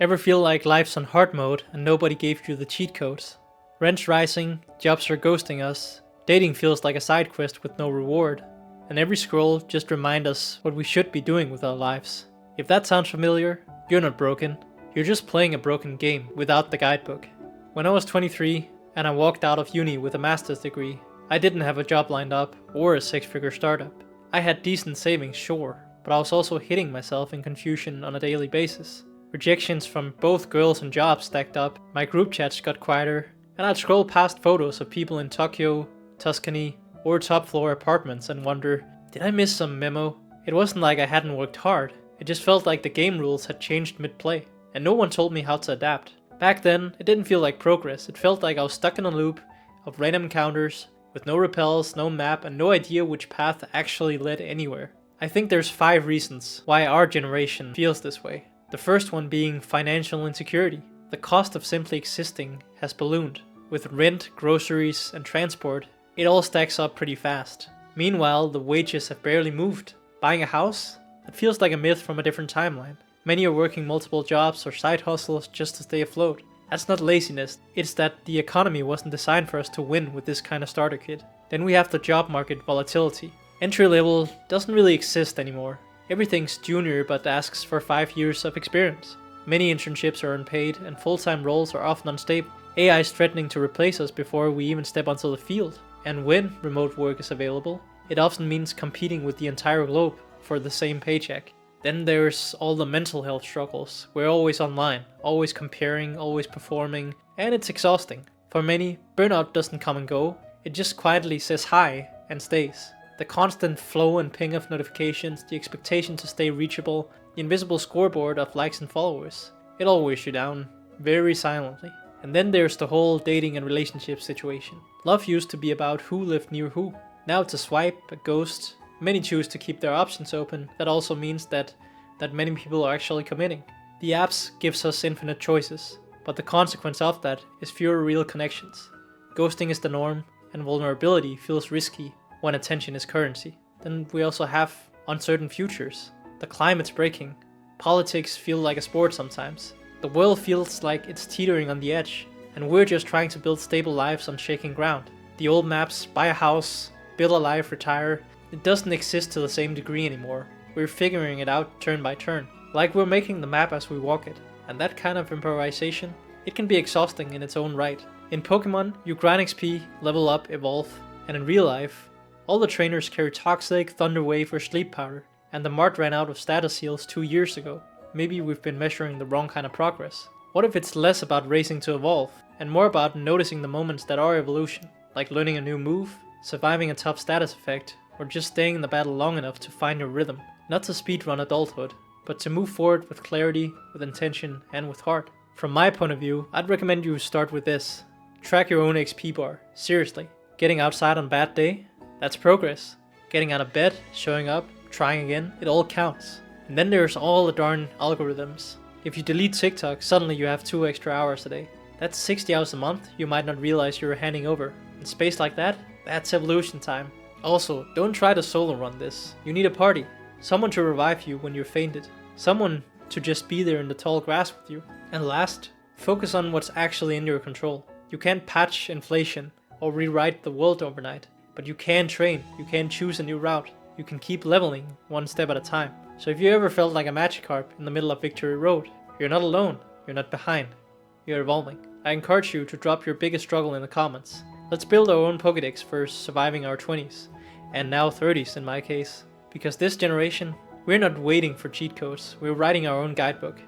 Ever feel like life's on hard mode and nobody gave you the cheat codes? Rent's rising, jobs are ghosting us, dating feels like a side quest with no reward, and every scroll just reminds us what we should be doing with our lives. If that sounds familiar, you're not broken. You're just playing a broken game without the guidebook. When I was 23 and I walked out of uni with a master's degree, I didn't have a job lined up or a six-figure startup. I had decent savings, sure, but I was also hitting myself in confusion on a daily basis. Rejections from both girls and jobs stacked up, my group chats got quieter, and I'd scroll past photos of people in Tokyo, Tuscany, or top floor apartments and wonder, did I miss some memo? It wasn't like I hadn't worked hard, it just felt like the game rules had changed mid-play, and no one told me how to adapt. Back then, it didn't feel like progress, it felt like I was stuck in a loop of random encounters, with no repels, no map, and no idea which path actually led anywhere. I think there's 5 reasons why our generation feels this way. The first one being financial insecurity. The cost of simply existing has ballooned. With rent, groceries, and transport, it all stacks up pretty fast. Meanwhile, the wages have barely moved. Buying a house? That feels like a myth from a different timeline. Many are working multiple jobs or side hustles just to stay afloat. That's not laziness, it's that the economy wasn't designed for us to win with this kind of starter kit. Then we have the job market volatility. Entry level doesn't really exist anymore. Everything's junior but asks for 5 years of experience. Many internships are unpaid and full-time roles are often unstable. AI is threatening to replace us before we even step onto the field. And when remote work is available, it often means competing with the entire globe for the same paycheck. Then there's all the mental health struggles. We're always online, always comparing, always performing, and it's exhausting. For many, burnout doesn't come and go, it just quietly says hi and stays. The constant flow and ping of notifications, the expectation to stay reachable, the invisible scoreboard of likes and followers, it all wears you down, very silently. And then there's the whole dating and relationship situation. Love used to be about who lived near who. Now it's a swipe, a ghost. Many choose to keep their options open. That also means that many people are actually committing. The apps gives us infinite choices, but the consequence of that is fewer real connections. Ghosting is the norm, and vulnerability feels risky when attention is currency. Then we also have uncertain futures. The climate's breaking. Politics feel like a sport sometimes. The world feels like it's teetering on the edge, and we're just trying to build stable lives on shaking ground. The old maps, buy a house, build a life, retire, it doesn't exist to the same degree anymore. We're figuring it out turn by turn, like we're making the map as we walk it. And that kind of improvisation, it can be exhausting in its own right. In Pokemon, you grind XP, level up, evolve, and in real life, all the trainers carry Toxic, Thunder Wave, or Sleep Powder, and the mart ran out of status heals 2 years ago. Maybe we've been measuring the wrong kind of progress. What if it's less about racing to evolve, and more about noticing the moments that are evolution, like learning a new move, surviving a tough status effect, or just staying in the battle long enough to find your rhythm. Not to speedrun adulthood, but to move forward with clarity, with intention, and with heart. From my point of view, I'd recommend you start with this. Track your own XP bar, seriously. Getting outside on a bad day? That's progress. Getting out of bed, showing up, trying again, it all counts. And then there's all the darn algorithms. If you delete TikTok, suddenly you have 2 extra hours a day. That's 60 hours a month you might not realize you're handing over. In space like that, that's evolution time. Also, don't try to solo run this. You need a party. Someone to revive you when you're fainted. Someone to just be there in the tall grass with you. And last, focus on what's actually in your control. You can't patch inflation or rewrite the world overnight, but you can train, you can choose a new route, you can keep leveling one step at a time. So if you ever felt like a Magikarp in the middle of Victory Road, you're not alone, you're not behind, you're evolving. I encourage you to drop your biggest struggle in the comments. Let's build our own Pokédex for surviving our 20s, and now 30s in my case. Because this generation, we're not waiting for cheat codes, we're writing our own guidebook.